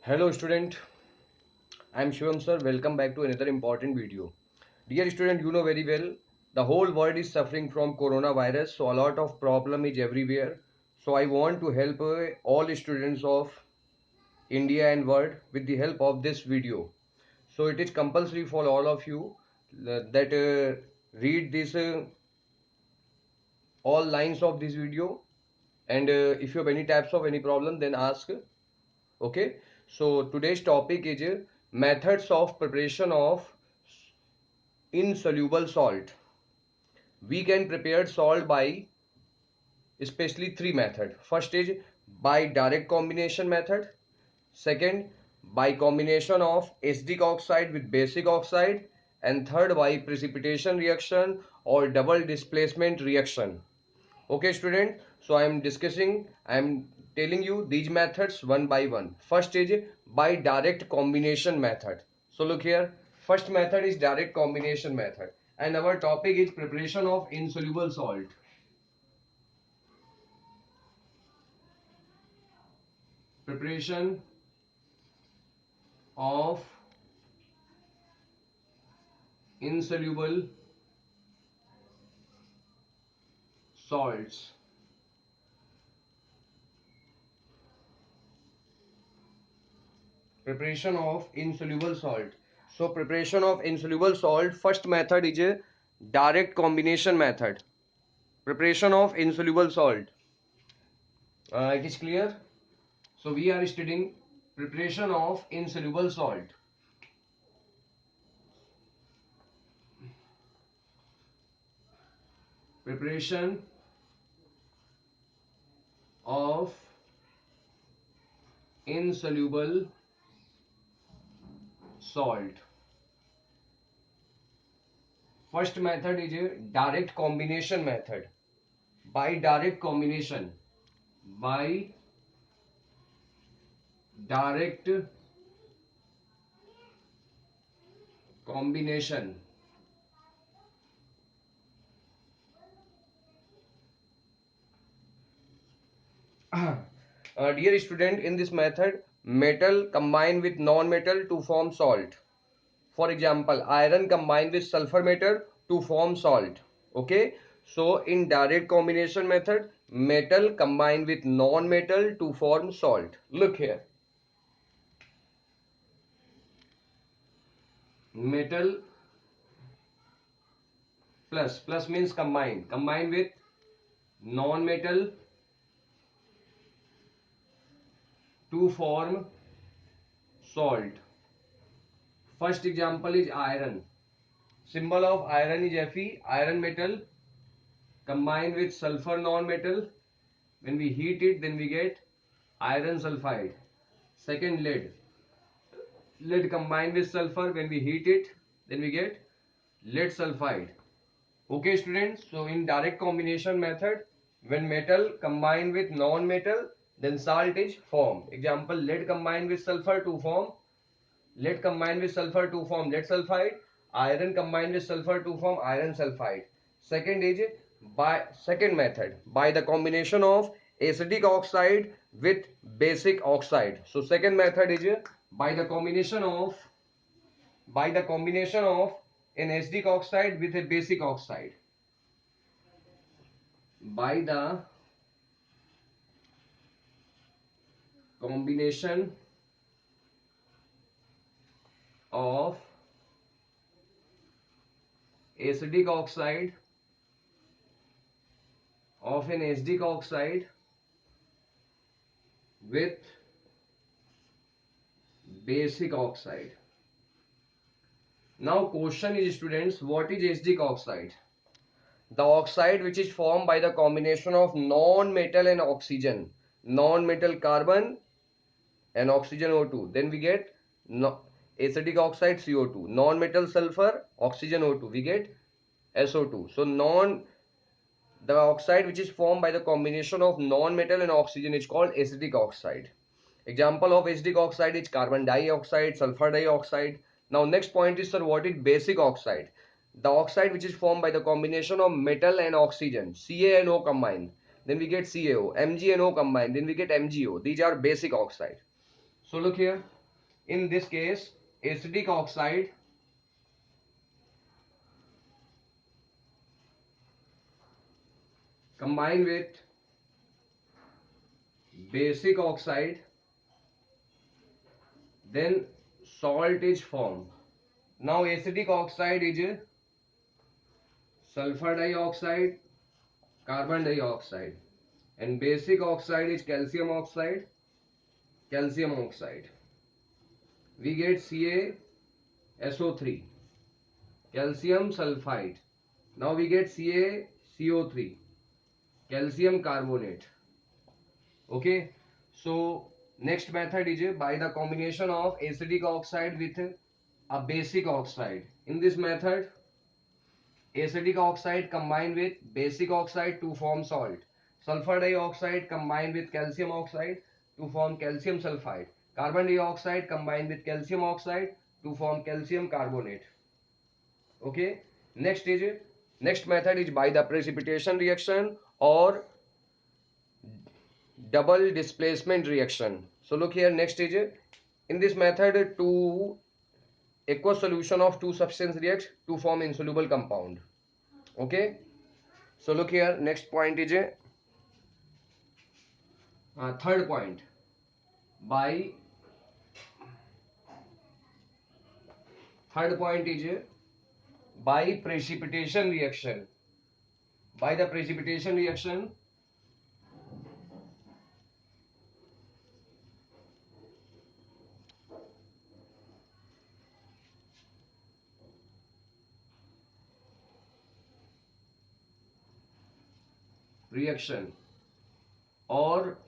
Hello student, I am Shivam sir. Welcome back to another important video. Dear student, you know very well the whole world is suffering from coronavirus, so a lot of problem is everywhere. So I want to help all students of India and world with the help of this video. So it is compulsory for all of you that read this all lines of this video, and if you have any types of any problem then ask. Okay, so today's topic is methods of preparation of insoluble salt. We can prepare salt by especially three methods. First is by direct combination method. Second, by combination of acetic oxide with basic oxide. And third, by precipitation reaction or double displacement reaction. Okay, student. So I am telling you these methods one by one. First is by direct combination method. So look here. First method is direct combination method. And our topic is preparation of insoluble salt. Preparation of insoluble salts. Preparation of insoluble salt. So preparation of insoluble salt, first method is a direct combination method. Preparation of insoluble salt. It is clear. So we are studying preparation of insoluble salt. Preparation of insoluble salt. First method is a direct combination method. By direct combination. By direct combination. Dear student, in this method, metal combine with non-metal to form salt. For example, iron combine with sulfur metal to form salt. Okay. So in direct combination method, metal combine with non-metal to form salt. Look here. Metal plus means combine with non-metal to form salt. First example is iron. Symbol of iron is Fe. Iron metal combined with sulfur non-metal. When we heat it, then we get iron sulfide. Second, lead. Lead combined with sulfur. When we heat it, then we get lead sulfide. Okay, students. So in direct combination method, when metal combined with non-metal, then salt is formed. Example: lead combined with sulfur to form lead combined with sulfur to form lead sulfide. Iron combined with sulfur to form iron sulfide. Second is by second method, by the combination of acetic oxide with basic oxide. So second method is by the combination of an acetic oxide with a basic oxide. By the combination of acetic oxide of an acetic oxide with basic oxide. Now question is, students, what is acetic oxide? The oxide which is formed by the combination of non-metal and oxygen. Non-metal carbon and oxygen O2. Then we get no, acetic oxide CO2. Non-metal sulfur, oxygen O2. We get SO2. So the oxide which is formed by the combination of non-metal and oxygen is called acetic oxide. Example of acetic oxide is carbon dioxide, sulfur dioxide. Now next point is, sir, what is basic oxide? The oxide which is formed by the combination of metal and oxygen, Ca and O combined. Then we get CaO, Mg and O combined. Then we get MgO. These are basic oxide. So look here. In this case, acetic oxide combined with basic oxide, then salt is formed. Now acetic oxide is sulfur dioxide, carbon dioxide, and basic oxide is calcium oxide, calcium oxide. We get CaSO3, calcium sulfide. Now we get CaCO3, calcium carbonate. Okay, so next method is by the combination of acidic oxide with a basic oxide. In this method, acidic oxide combined with basic oxide to form salt. Sulfur dioxide combined with calcium oxide to form calcium sulfide. Carbon dioxide combined with calcium oxide to form calcium carbonate. Okay, next method is by the precipitation reaction or double displacement reaction. So look here, next is in this method two aqueous solution of two substances react to form insoluble compound. Okay, so look here, next point is third point. By third point is by precipitation reaction. By the precipitation reaction or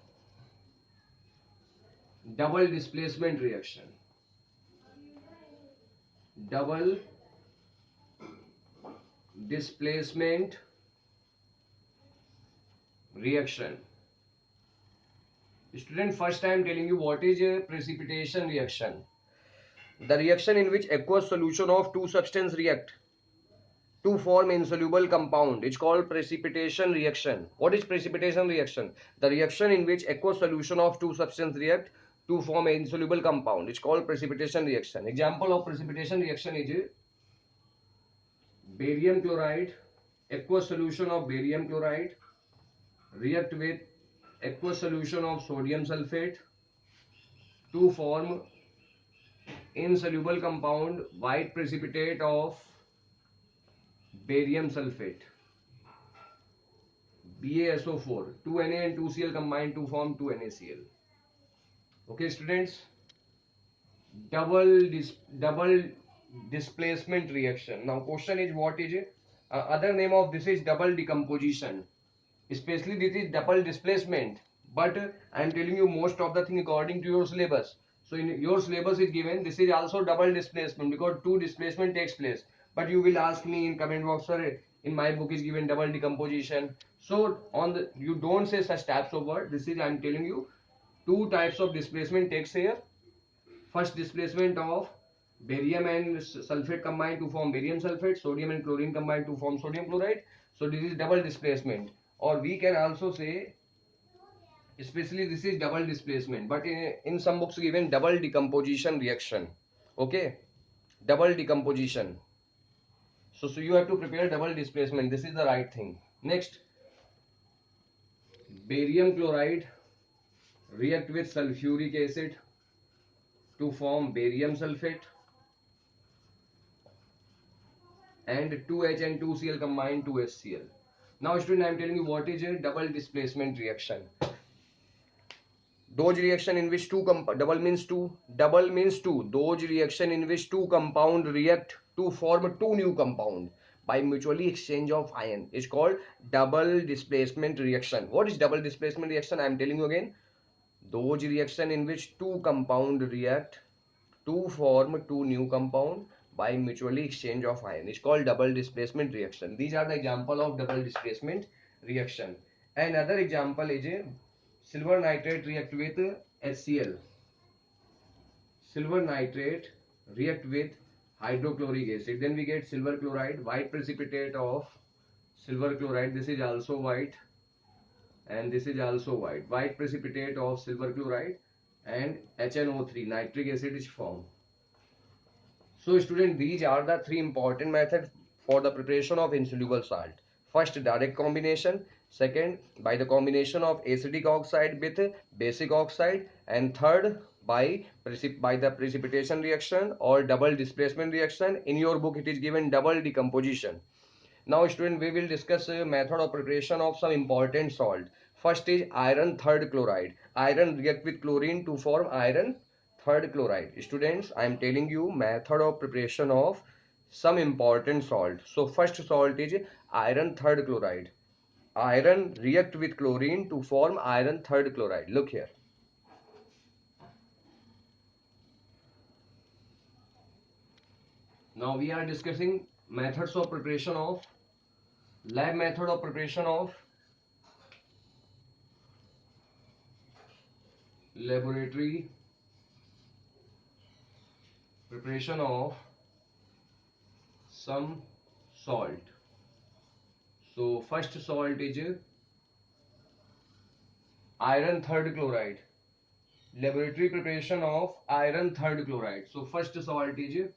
double displacement reaction. Double displacement reaction. Student, first I am telling you what is a precipitation reaction. The reaction in which aqueous solution of two substances react to form insoluble compound. It's called precipitation reaction. What is precipitation reaction? The reaction in which aqueous solution of two substances react to form an insoluble compound. It's called precipitation reaction. Example of precipitation reaction is barium chloride. Aqueous solution of barium chloride react with aqueous solution of sodium sulfate to form insoluble compound white precipitate of barium sulfate. BaSO4, 2Na and 2Cl combine to form 2NaCl. Okay, students, double displacement reaction. Now, question is what is it? Other name of this is double decomposition. Especially this is double displacement. But I am telling you most of the thing according to your syllabus. So in your syllabus is given this is also double displacement because two displacement takes place. But you will ask me in comment box, sir, in my book is given double decomposition. So on the you don't say such types of word. This is I am telling you two types of displacement takes here. First displacement of barium and sulfate combined to form barium sulfate, sodium and chlorine combined to form sodium chloride. So this is double displacement, or we can also say especially this is double displacement, but in some books given double decomposition reaction. Okay, double decomposition. So you have to prepare double displacement. This is the right thing. Next, barium chloride react with sulfuric acid to form barium sulfate, and 2H and 2Cl combine to HCl. Now student, I am telling you what is a double displacement reaction. Those reaction in which double means two. Those reaction in which two compound react to form two new compound by mutually exchange of ion is called double displacement reaction. What is double displacement reaction? I am telling you again. Those reaction in which two compound react to form two new compound by mutually exchange of ion is called double displacement reaction. These are the example of double displacement reaction. Another example is a silver nitrate react with HCl. Silver nitrate react with hydrochloric acid. Then we get silver chloride, white precipitate of silver chloride. This is also white and this is also white. White precipitate of silver chloride and HNO3, nitric acid is formed. So student, these are the three important methods for the preparation of insoluble salt. First, direct combination. Second, by the combination of acidic oxide with basic oxide. And third, by the precipitation reaction or double displacement reaction. In your book, it is given double decomposition. Now student, we will discuss a method of preparation of some important salt. First is iron third chloride. Iron react with chlorine to form iron third chloride. Students, I am telling you method of preparation of some important salt. So first salt is iron third chloride. Iron react with chlorine to form iron third chloride. Look here. Now we are discussing methods of preparation of lab method of preparation of laboratory preparation of some salt. So first salt is iron third chloride. Laboratory preparation of iron third chloride. So first salt is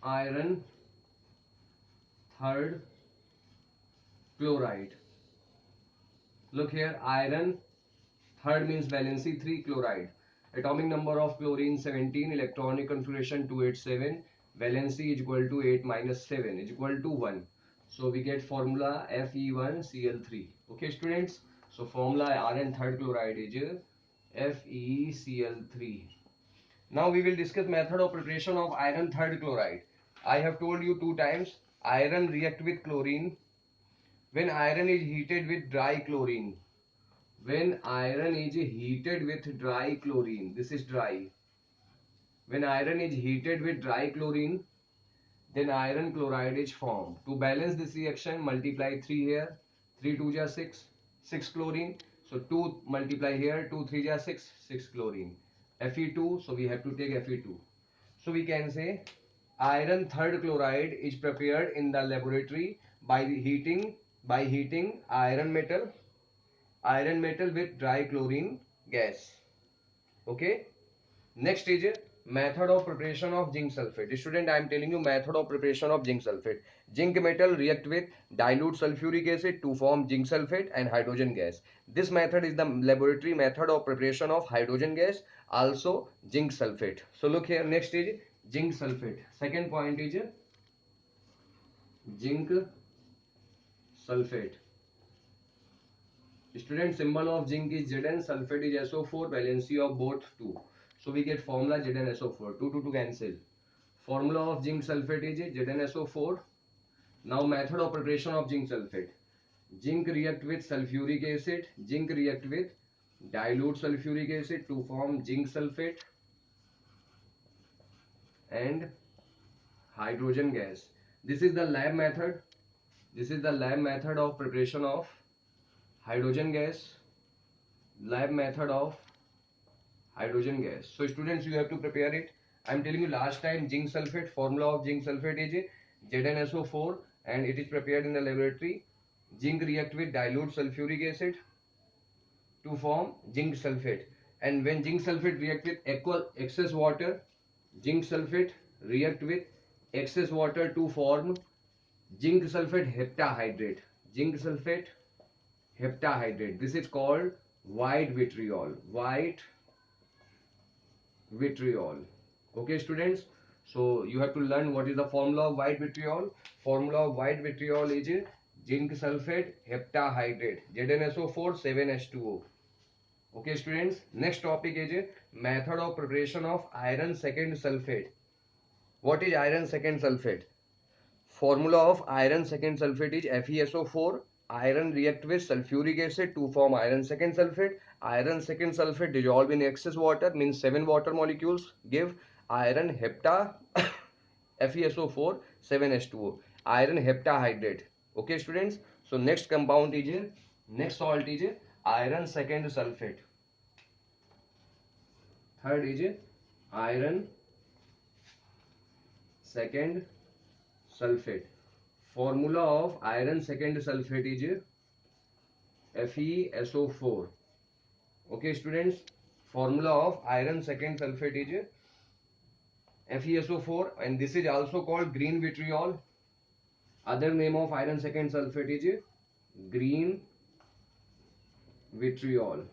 iron third chloride. Look here, iron third means valency 3 chloride. Atomic number of chlorine 17, electronic configuration 287, valency is equal to 8 minus 7 is equal to 1. So we get formula Fe1Cl3. Okay students, so formula iron third chloride is FeCl3. Now we will discuss method of preparation of iron third chloride. I have told you two times, iron react with chlorine when iron is heated with dry chlorine. When iron is heated with dry chlorine, this is dry. When iron is heated with dry chlorine, then iron chloride is formed. To balance this reaction, multiply 3 here, 3 2 ja 6, 6 chlorine. So 2 multiply here, 2 3 ja 6, 6 chlorine. Fe2, so we have to take Fe2. So we can say iron third chloride is prepared in the laboratory by heating iron metal with dry chlorine gas. Okay. Next is method of preparation of zinc sulfate. Student, I am telling you method of preparation of zinc sulfate. Zinc metal react with dilute sulfuric acid to form zinc sulfate and hydrogen gas. This method is the laboratory method of preparation of hydrogen gas, also zinc sulfate. So look here, next is zinc sulfate. Second point is zinc sulfate. Student, symbol of zinc is Zn, sulfate is SO4, valency of both 2. So we get formula ZnSO4, 2 to cancel. Formula of zinc sulfate is ZnSO4. Now method of preparation of zinc sulfate. Zinc react with sulfuric acid. Zinc react with dilute sulfuric acid to form zinc sulfate and hydrogen gas. This is the lab method. This is the lab method of preparation of hydrogen gas. Lab method of hydrogen gas. So students, you have to prepare it. I am telling you last time, zinc sulfate, formula of zinc sulfate is ZnSO4 and it is prepared in the laboratory. Zinc react with dilute sulfuric acid to form zinc sulfate, and when zinc sulfate react with excess water, zinc sulfate react with excess water to form zinc sulfate heptahydrate. Zinc sulfate heptahydrate. This is called white vitriol. White vitriol. Okay students, so you have to learn what is the formula of white vitriol. Formula of white vitriol is zinc sulfate heptahydrate, ZnSO4 7H2O. Okay students, next topic is method of preparation of iron second sulfate. What is iron second sulfate? Formula of iron second sulfate is FeSO4. Iron react with sulfuric acid to form iron second sulfate. Iron second sulfate dissolve in excess water, means 7 water molecules give iron hepta FeSO4 7H2O. Iron heptahydrate. Okay students. So next compound is next salt is iron second sulfate. Third is iron second sulfate. Formula of iron second sulfate is FeSO4. Okay students, Formula of iron second sulfate is FeSO4, and this is also called green vitriol. Other name of iron second sulfate is green vitriol.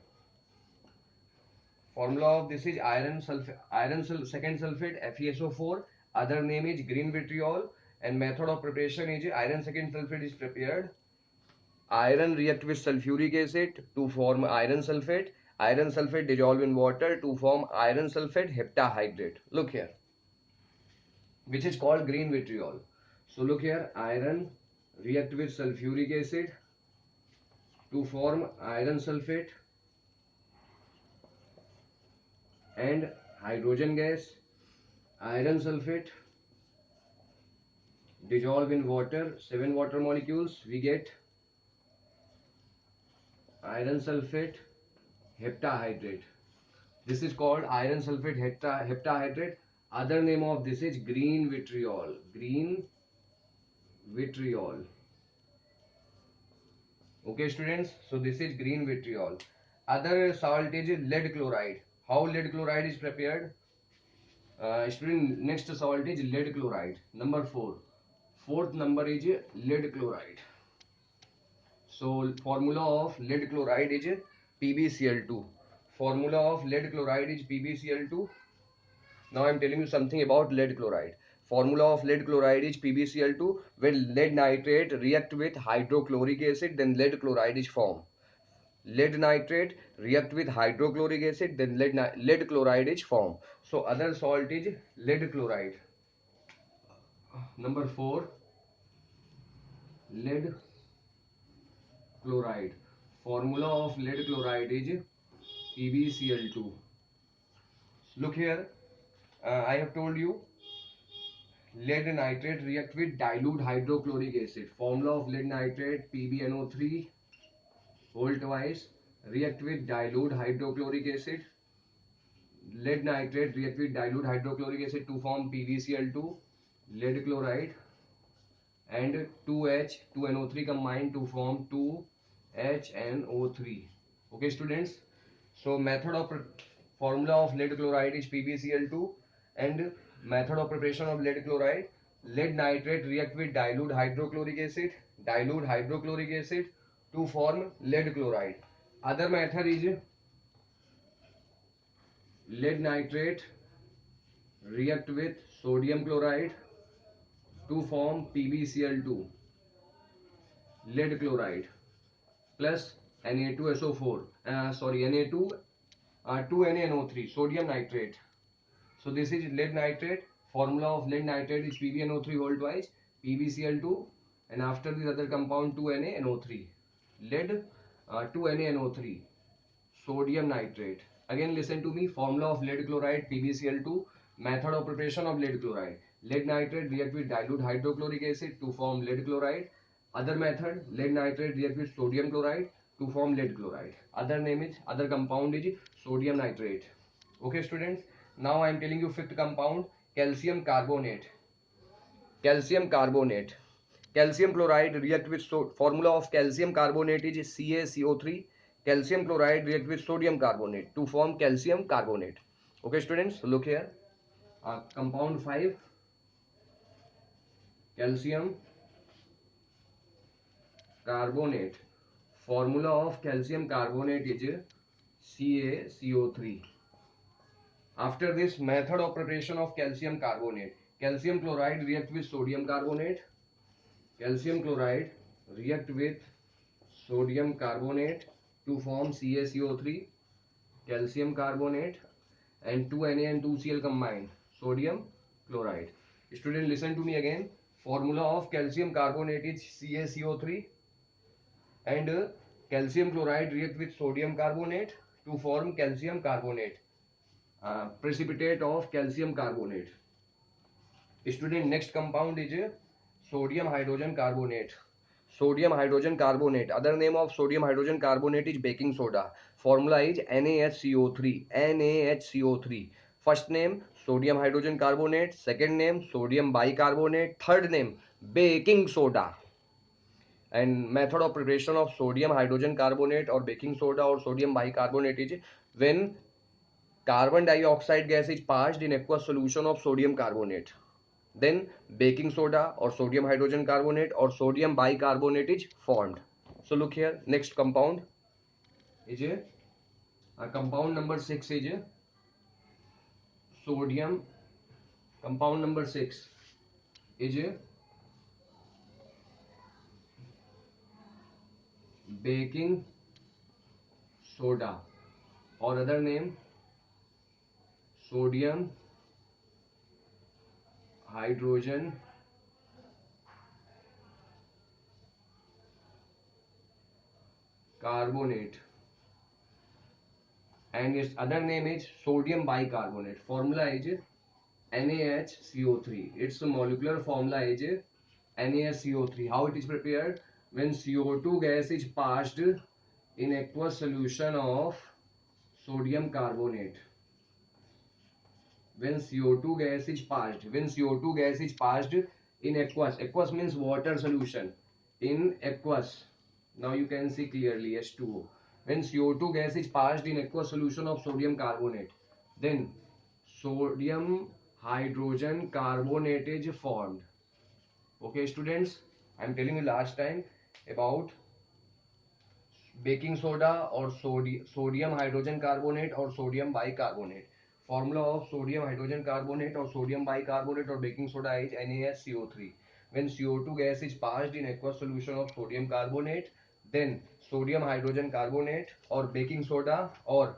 Formula of this is second sulfate FeSO4. Other name is green vitriol, and method of preparation is iron second sulfate is prepared. Iron react with sulfuric acid to form iron sulfate. Iron sulfate dissolve in water to form iron sulfate heptahydrate. Look here, which is called green vitriol. So look here, iron react with sulfuric acid to form iron sulfate and hydrogen gas. Iron sulfate dissolve in water, 7 water molecules, we get iron sulfate heptahydrate. This is called iron sulfate heptahydrate. Other name of this is green vitriol. Green vitriol. Okay, students. So this is green vitriol. Other salt is lead chloride. How lead chloride is prepared? Student, next salt is lead chloride. Number 4. Fourth number is lead chloride. So formula of lead chloride is PbCl2. Formula of lead chloride is PbCl2. Now I am telling you something about lead chloride. Formula of lead chloride is PbCl2. When lead nitrate react with hydrochloric acid, then lead chloride is formed. Lead nitrate react with hydrochloric acid, then lead chloride is formed. So other salt is lead chloride. Number 4, lead chloride. Formula of lead chloride is PbCl2. Look here, I have told you lead nitrate react with dilute hydrochloric acid. Formula of lead nitrate PbNO3 whole twice react with dilute hydrochloric acid. Lead nitrate react with dilute hydrochloric acid to form PbCl2, lead chloride, and 2H, 2NO3 combined to form 2HNO3. Okay, students. So method of formula of lead chloride is PbCl2, and method of preparation of lead chloride: lead nitrate react with dilute hydrochloric acid to form lead chloride. Other method is lead nitrate react with sodium chloride to form PbCl2, lead chloride, plus Na2SO4, Na2, 2NaNO3, sodium nitrate. So this is lead nitrate. Formula of lead nitrate is PbNO3 whole twice, PbCl2, and after this other compound 2NaNO3, lead, 2NaNO3, sodium nitrate. Again listen to me. Formula of lead chloride PbCl2. Method of preparation of lead chloride: lead nitrate react with dilute hydrochloric acid to form lead chloride. Other method: lead nitrate react with sodium chloride to form lead chloride. Other compound is sodium nitrate. Okay, students. Now I am telling you fifth compound: calcium carbonate. Calcium carbonate. Calcium chloride react with formula of calcium carbonate is CaCO3. Calcium chloride react with sodium carbonate to form calcium carbonate. Okay, students, look here. Compound 5, calcium carbonate. Formula of calcium carbonate is CaCO3. After this, method of preparation of calcium carbonate: calcium chloride react with sodium carbonate. Calcium chloride react with sodium carbonate to form CaCO3, calcium carbonate, and 2Na and 2Cl combined, sodium chloride. Student, listen to me again. Formula of calcium carbonate is CaCO3, and calcium chloride react with sodium carbonate to form calcium carbonate, precipitate of calcium carbonate. Student, next compound is sodium hydrogen carbonate. Sodium hydrogen carbonate. Other name of sodium hydrogen carbonate is baking soda. Formula is NaHCO3. NaHCO3. First name sodium hydrogen carbonate. Second name sodium bicarbonate. Third name baking soda. And method of preparation of sodium hydrogen carbonate or baking soda or sodium bicarbonate is: when Carbon dioxide gas is passed in aqueous solution of sodium carbonate. Then baking soda or sodium hydrogen carbonate or sodium bicarbonate is formed. So look here, next compound is a compound number 6 is sodium. Compound number 6 is baking soda, or other name sodium hydrogen carbonate, and its other name is sodium bicarbonate. Formula is NaHCO3. Its molecular formula is NaSCO3. How it is prepared? When CO2 gas is passed in aqueous solution of sodium carbonate. When CO2 gas is passed in aqueous means water solution, in aqueous. Now you can see clearly H2O. When CO2 gas is passed in aqueous solution of sodium carbonate, then sodium hydrogen carbonate is formed. Okay, students, I am telling you last time about baking soda or sodium hydrogen carbonate or sodium bicarbonate. Formula of sodium hydrogen carbonate or sodium bicarbonate or baking soda is NaSCO3. When CO2 gas is passed in aqueous solution of sodium carbonate, then sodium hydrogen carbonate or baking soda or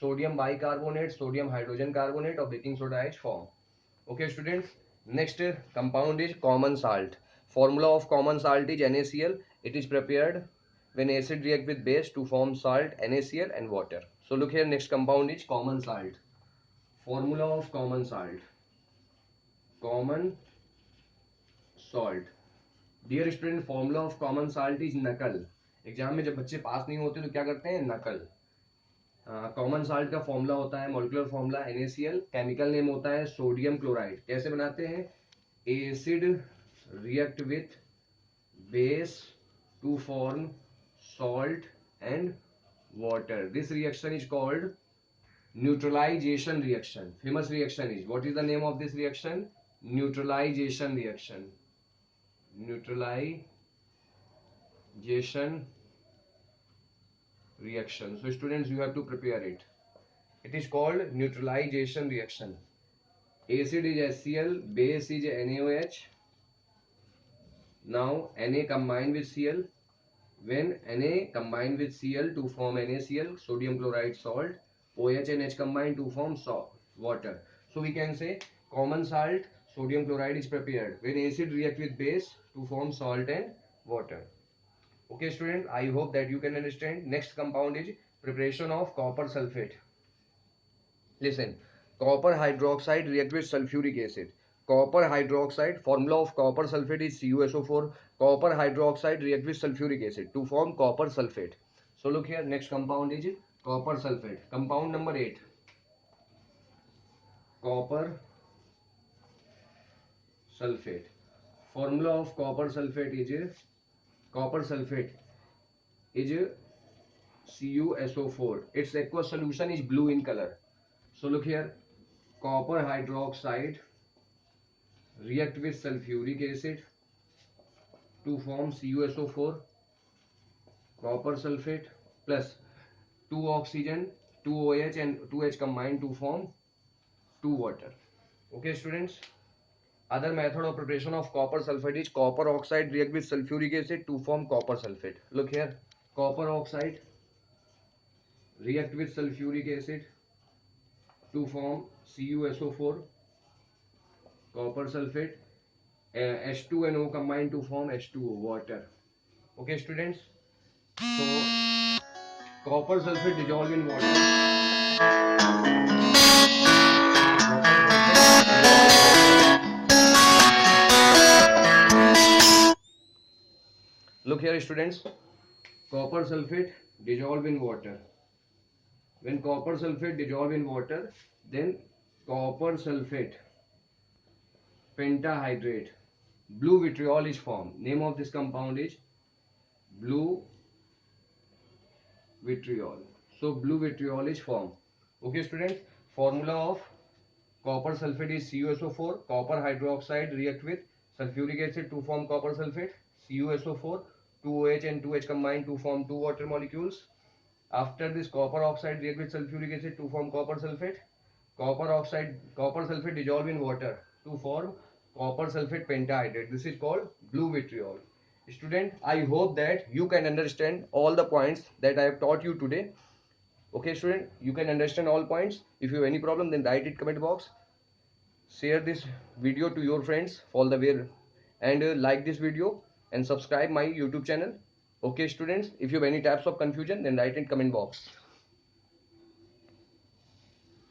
sodium bicarbonate, sodium hydrogen carbonate or baking soda is formed. Okay, students. Next compound is common salt. Formula of common salt is NaCl. It is prepared when acid react with base to form salt, NaCl and water. So look here, next compound is common salt. Formula of common salt. Common salt. Dear student, formula of common salt is नकल. Exam में जब बच्चे पास नहीं होते तो क्या करते हैं? नकल. कॉमन साल्ट का फॉर्मूला होता है, molecular formula NaCl. Chemical name होता है सोडियम क्लोराइड. कैसे बनाते हैं? Acid react with base to form salt and water. This reaction is called neutralization reaction. Famous reaction is, what is the name of this reaction? Neutralization reaction. Neutralization reaction. So students, you have to prepare it. It is called neutralization reaction. Acid is HCl, base is NaOH. Now Na combined with Cl. When Na combine with Cl to form NaCl, sodium chloride salt, OH and H combine to form salt, water. So we can say common salt, sodium chloride is prepared when acid react with base to form salt and water. Okay student, I hope that you can understand. Next compound is preparation of copper sulfate. Listen, copper hydroxide react with sulfuric acid. Copper hydroxide, formula of copper sulfate is CuSO4. Copper hydroxide react with sulfuric acid to form copper sulfate. So look here, next compound is copper sulfate. Compound number 8. Copper sulfate. Formula of copper sulfate is CuSO4. Its aqueous solution is blue in color. So look here, copper hydroxide react with sulfuric acid to form CuSO4, copper sulfate plus 2 oxygen, 2 OH and 2H combined to form 2 water. Okay students, other method of preparation of copper sulfate is copper oxide react with sulfuric acid to form copper sulfate. Look here, copper oxide react with sulfuric acid to form CuSO4, copper sulfate, H2 and O combined to form H2O, water. Okay students, so copper sulfate dissolved in water. Look here students, copper sulfate dissolved in water. When copper sulfate dissolved in water, then copper sulfate pentahydrate, blue vitriol is formed. Name of this compound is blue vitriol. So blue vitriol is formed. Okay students, formula of copper sulfate is CuSO4. Copper hydroxide react with sulfuric acid to form copper sulfate. CuSO4, 2OH and 2H combine to form two water molecules. After this, copper oxide react with sulfuric acid to form copper sulfate. Copper sulfate dissolve in water to form copper sulfate pentahydrate. This is called blue vitriol. Student, I hope that you can understand all the points that I have taught you today. Okay student, you can understand all points. If you have any problem, then write it comment box. Share this video to your friends for the way, and like this video and subscribe my YouTube channel. Okay students, if you have any types of confusion, then write in comment box.